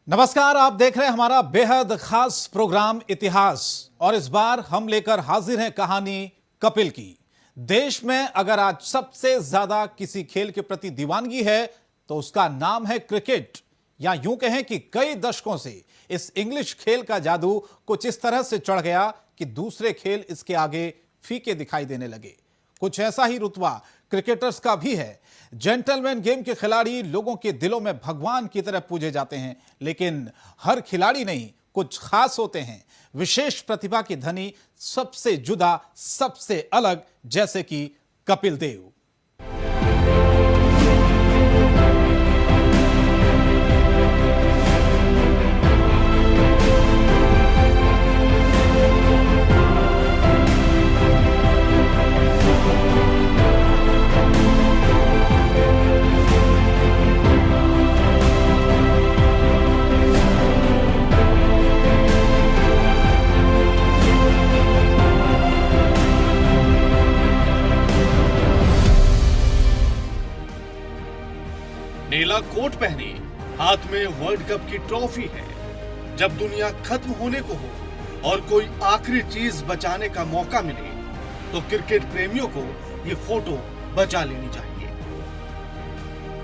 नमस्कार, आप देख रहे हैं हमारा बेहद खास प्रोग्राम इतिहास और इस बार हम लेकर हाजिर हैं कहानी कपिल की। देश में अगर आज सबसे ज्यादा किसी खेल के प्रति दीवानगी है तो उसका नाम है क्रिकेट, या यूं कहें कि कई दशकों से इस इंग्लिश खेल का जादू कुछ इस तरह से चढ़ गया कि दूसरे खेल इसके आगे फीके दिखाई देने लगे। कुछ ऐसा ही रुतबा क्रिकेटर्स का भी है। जेंटलमैन गेम के खिलाड़ी लोगों के दिलों में भगवान की तरह पूजे जाते हैं, लेकिन हर खिलाड़ी नहीं, कुछ खास होते हैं, विशेष प्रतिभा के धनी, सबसे जुदा, सबसे अलग, जैसे कि कपिल देव। नीला कोट पहने, हाथ में वर्ल्ड कप की ट्रॉफी है। जब दुनिया खत्म होने को हो और कोई आखिरी चीज बचाने का मौका मिले तो क्रिकेट प्रेमियों को ये फोटो बचा लेनी चाहिए।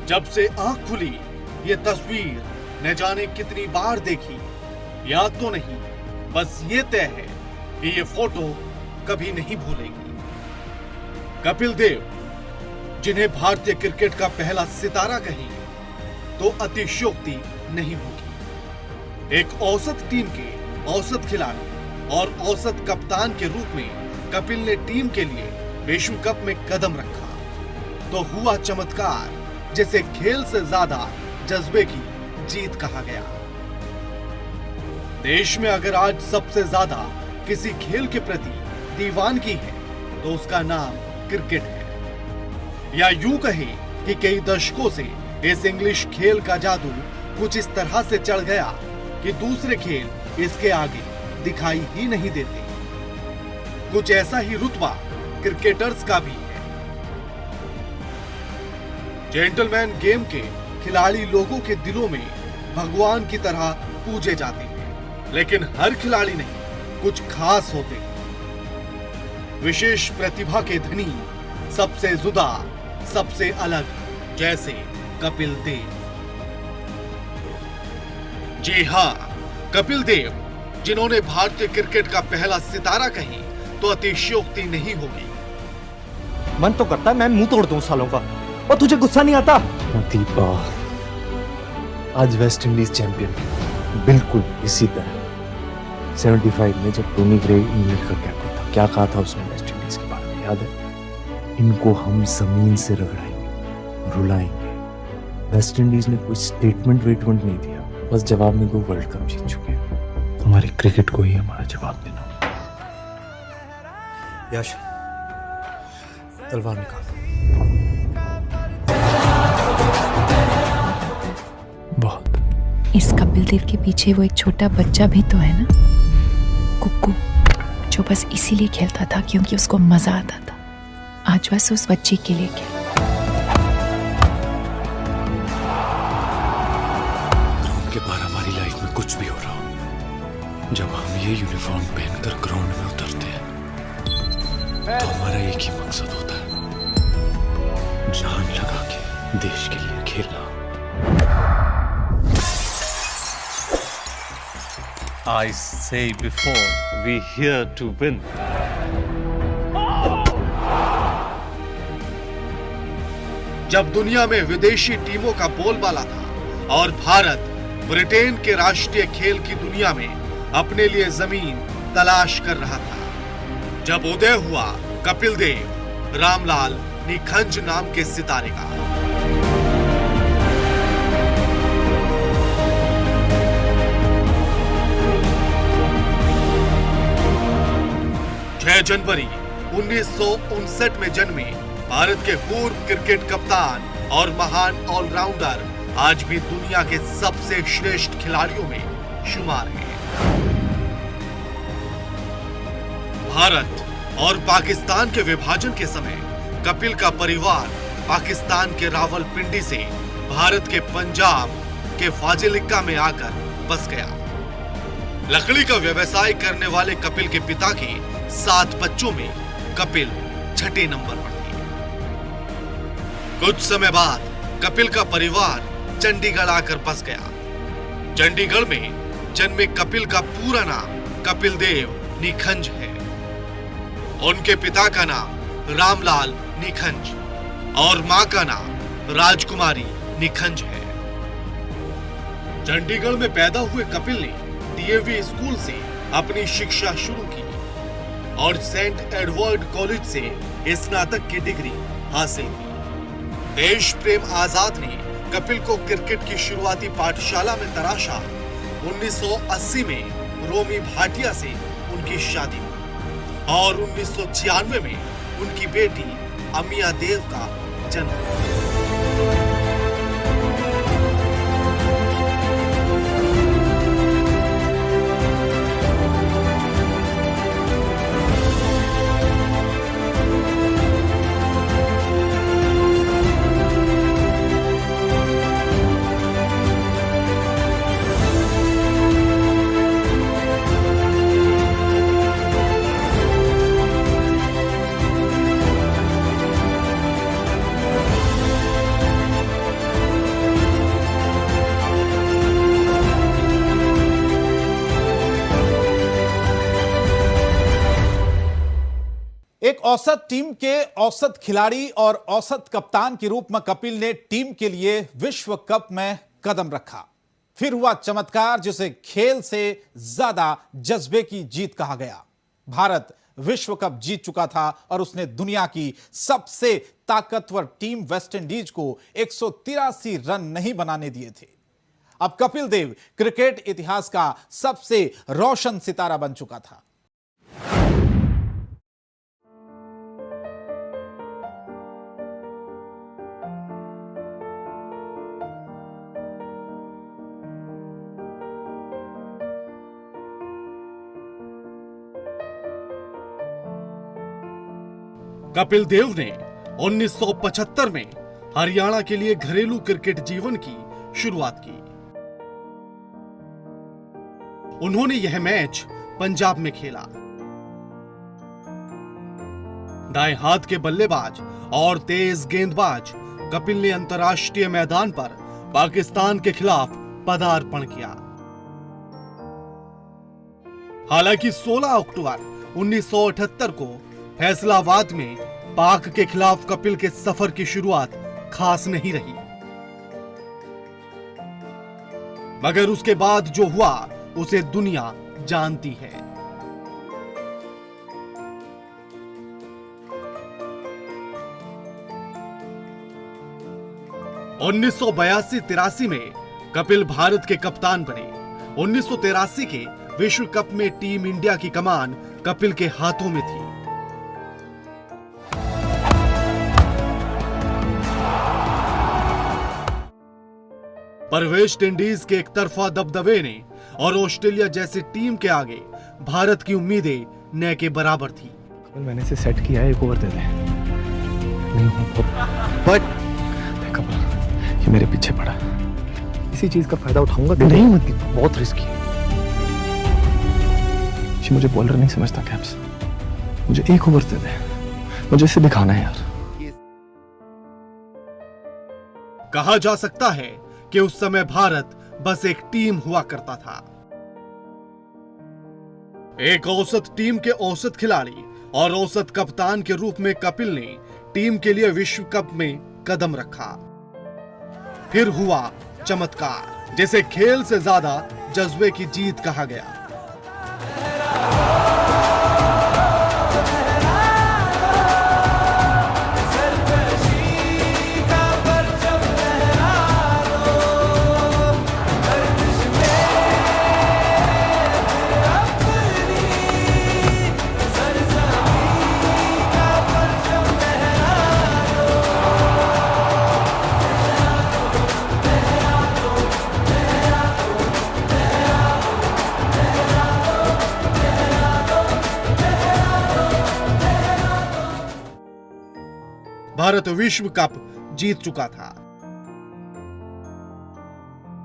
जब से आंख खुली ये तस्वीर न जाने कितनी बार देखी, याद तो नहीं, बस ये तय है कि ये फोटो कभी नहीं भूलेगी। कपिल देव, जिन्हें भारतीय क्रिकेट का पहला सितारा कहें तो अतिशयोक्ति नहीं होगी। एक औसत टीम के औसत खिलाड़ी और औसत कप्तान के रूप में कपिल ने टीम के लिए विश्व कप में कदम रखा तो हुआ चमत्कार, जिसे खेल से ज्यादा जज्बे की जीत कहा गया। देश में अगर आज सबसे ज्यादा किसी खेल के प्रति दीवानगी है तो उसका नाम क्रिकेट है, या यूं कहें कि कई दशकों से इस इंग्लिश खेल का जादू कुछ इस तरह से चढ़ गया कि दूसरे खेल इसके आगे दिखाई ही नहीं देते। कुछ ऐसा ही रुतबा क्रिकेटर्स का भी है। जेंटलमैन गेम के खिलाड़ी लोगों के दिलों में भगवान की तरह पूजे जाते हैं, लेकिन हर खिलाड़ी नहीं, कुछ खास होते हैं, विशेष प्रतिभा के धनी, सबसे जुदा, सबसे अलग, जैसे कपिल देव। जी हाँ, कपिल देव, जिन्होंने भारतीय क्रिकेट का पहला सितारा कहीं तो अतिशयोक्ति नहीं होगी। मन तो करता है मैं मुंह तोड़ दूं सालों का, और तुझे गुस्सा नहीं आता? दीपा, आज वेस्ट इंडीज चैंपियन, बिल्कुल इसी तरह 75 में जब टोनी ग्रे इंग्लैंड का कैप्टन था, क्या कहा था उसने वेस्ट इंडीज के बारे में, याद है? इनको हम जमीन से रगड़ाएंगे, रुलाएंगे। वेस्ट इंडीज ने कोई स्टेटमेंट वेटमेंट नहीं दिया, बस जवाब में 2 वर्ल्ड कप जीत चुके हैं। हमारे क्रिकेट को ही हमारा जवाब देना। यश, तलवार निकाल। बहुत। इस कपिल देव के पीछे वो एक छोटा बच्चा भी तो है ना, कुक्कू, जो बस इसीलिए खेलता था क्योंकि उसको मजा आता था। आज बस उस बच्चे के लिए खेल। ग्राउंड के बाहर हमारी लाइफ में कुछ भी हो रहा हो, जब हम ये यूनिफॉर्म पहनकर ग्राउंड में उतरते हैं तो हमारा एक ही मकसद होता है, जान लगा के देश के लिए खेलना। I say before, we here to win. जब दुनिया में विदेशी टीमों का बोलबाला था और भारत ब्रिटेन के राष्ट्रीय खेल की दुनिया में अपने लिए जमीन तलाश कर रहा था, जब उदय हुआ कपिल देव, रामलाल निखंज नाम के सितारे का। 6 जनवरी 1959 में जन्मे भारत के पूर्व क्रिकेट कप्तान और महान ऑलराउंडर आज भी दुनिया के सबसे श्रेष्ठ खिलाड़ियों में शुमार हैं। भारत और पाकिस्तान के विभाजन के समय कपिल का परिवार पाकिस्तान के रावलपिंडी से भारत के पंजाब के फाजिलिका में आकर बस गया। लकड़ी का व्यवसाय करने वाले कपिल के पिता के 7 बच्चों में कपिल छठे नंबर पर थे। कुछ समय बाद कपिल का परिवार चंडीगढ़ आकर बस गया। चंडीगढ़ में जन्मे कपिल का पूरा नाम कपिल देव निखंज है। उनके पिता का नाम रामलाल निखंज और मां का नाम राजकुमारी निखंज है। चंडीगढ़ में पैदा हुए कपिल ने डीएवी स्कूल से अपनी शिक्षा शुरू की और सेंट एडवर्ड कॉलेज से स्नातक की डिग्री हासिल की। देश प्रेम आजाद ने कपिल को क्रिकेट की शुरुआती पाठशाला में तराशा। 1980 में रोमी भाटिया से उनकी शादी हुई और 1996 में उनकी बेटी अमिया देव का जन्म हुआ। एक औसत टीम के औसत खिलाड़ी और औसत कप्तान के रूप में कपिल ने टीम के लिए विश्व कप में कदम रखा। फिर हुआ चमत्कार जिसे खेल से ज्यादा जज्बे की जीत कहा गया। भारत विश्व कप जीत चुका था और उसने दुनिया की सबसे ताकतवर टीम वेस्टइंडीज को 183 रन नहीं बनाने दिए थे। अब कपिल देव क्रिकेट इतिहास का सबसे रोशन सितारा बन चुका था। कपिल देव ने 1975 में हरियाणा के लिए घरेलू क्रिकेट जीवन की शुरुआत की। उन्होंने यह मैच पंजाब में खेला। दाएं हाथ के बल्लेबाज और तेज गेंदबाज कपिल ने अंतर्राष्ट्रीय मैदान पर पाकिस्तान के खिलाफ पदार्पण किया। हालांकि 16 अक्टूबर 1978 को फैसलाबाद में पाक के खिलाफ कपिल के सफर की शुरुआत खास नहीं रही, मगर उसके बाद जो हुआ उसे दुनिया जानती है। 1982-83 में कपिल भारत के कप्तान बने। 1983 के विश्व कप में टीम इंडिया की कमान कपिल के हाथों में थी। पर वेस्ट इंडीज के एक तरफा दबदबे ने और ऑस्ट्रेलिया जैसी टीम के आगे भारत की उम्मीदें न के बराबर थी। मैंने इसे सेट किया है, एक ओवर दे दे। नहीं बट ये मेरे पीछे पड़ा, इसी चीज का फायदा उठाऊंगा। नहीं मत, बहुत रिस्की है। मुझे बॉलर नहीं समझता कैप्स, मुझे एक ओवर दे दे, मुझे इसे दिखाना है यार। कहा जा सकता है कि उस समय भारत बस एक टीम हुआ करता था। एक औसत टीम के औसत खिलाड़ी और औसत कप्तान के रूप में कपिल ने टीम के लिए विश्व कप में कदम रखा। फिर हुआ चमत्कार, जिसे खेल से ज्यादा जज्बे की जीत कहा गया। भारत विश्व कप जीत चुका था।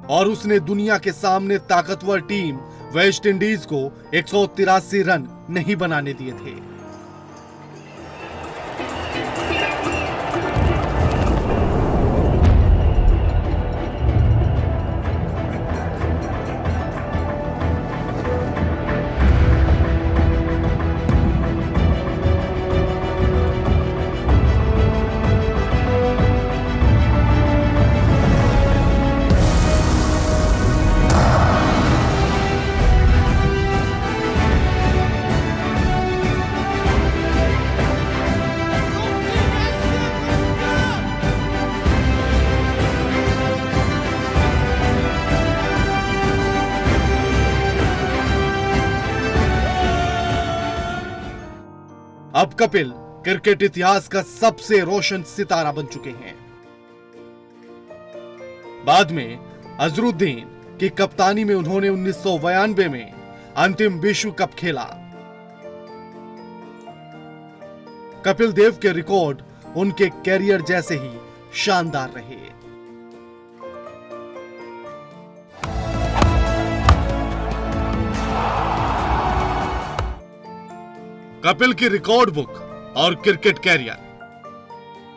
और उसने दुनिया के सामने ताकतवर टीम वेस्ट इंडीज को 183 रन नहीं बनाने दिए थे। अब कपिल क्रिकेट इतिहास का सबसे रोशन सितारा बन चुके हैं। बाद में अजरुद्दीन की कप्तानी में उन्होंने 1992 में अंतिम विश्व कप खेला। कपिल देव के रिकॉर्ड उनके कैरियर जैसे ही शानदार रहे। कपिल की रिकॉर्ड बुक और क्रिकेट कैरियर।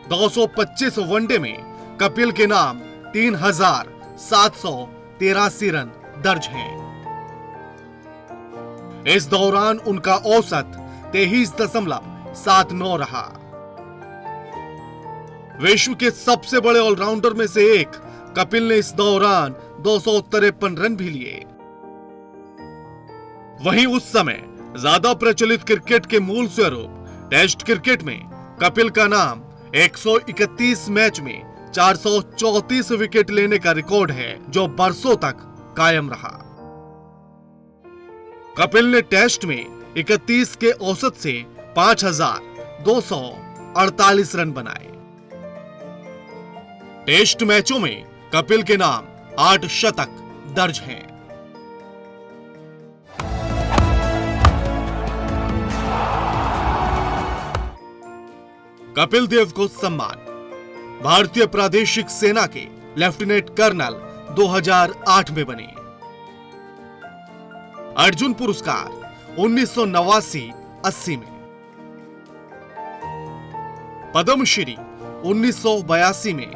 225 वनडे में कपिल के नाम 3783 रन दर्ज हैं। इस दौरान उनका औसत 23.79 रहा। विश्व के सबसे बड़े ऑलराउंडर में से एक कपिल ने इस दौरान 253 रन भी लिए। वहीं उस समय ज्यादा प्रचलित क्रिकेट के मूल स्वरूप टेस्ट क्रिकेट में कपिल का नाम 131 मैच में 434 विकेट लेने का रिकॉर्ड है, जो बरसों तक कायम रहा। कपिल ने टेस्ट में 31 के औसत से 5248 रन बनाए। टेस्ट मैचों में कपिल के नाम 8 शतक दर्ज हैं। कपिल देव को सम्मान भारतीय प्रादेशिक सेना के लेफ्टिनेंट कर्नल 2008 में बने। अर्जुन पुरस्कार 1989-80 में, पद्मश्री 1982 में,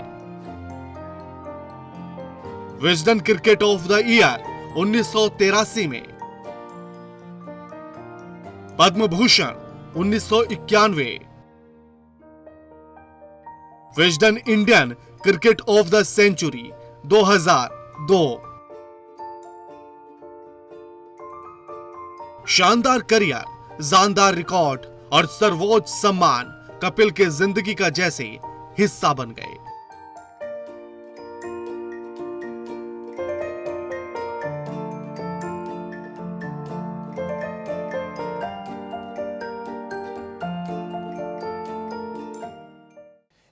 Wisden cricket of the year 1983 में, Padma Bhushan 1991, Wisden Indian cricket of the century 2002। शानदार करियर, जानदार रिकॉर्ड और सर्वोच्च सम्मान कपिल के जिंदगी का जैसे हिस्सा बन गए।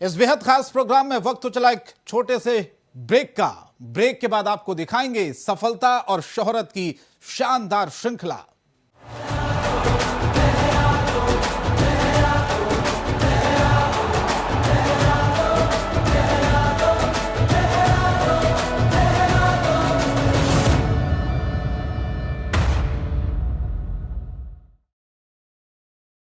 इस बेहद खास प्रोग्राम में वक्त तो चला एक छोटे से ब्रेक का। ब्रेक के बाद आपको दिखाएंगे सफलता और शोहरत की शानदार श्रृंखला।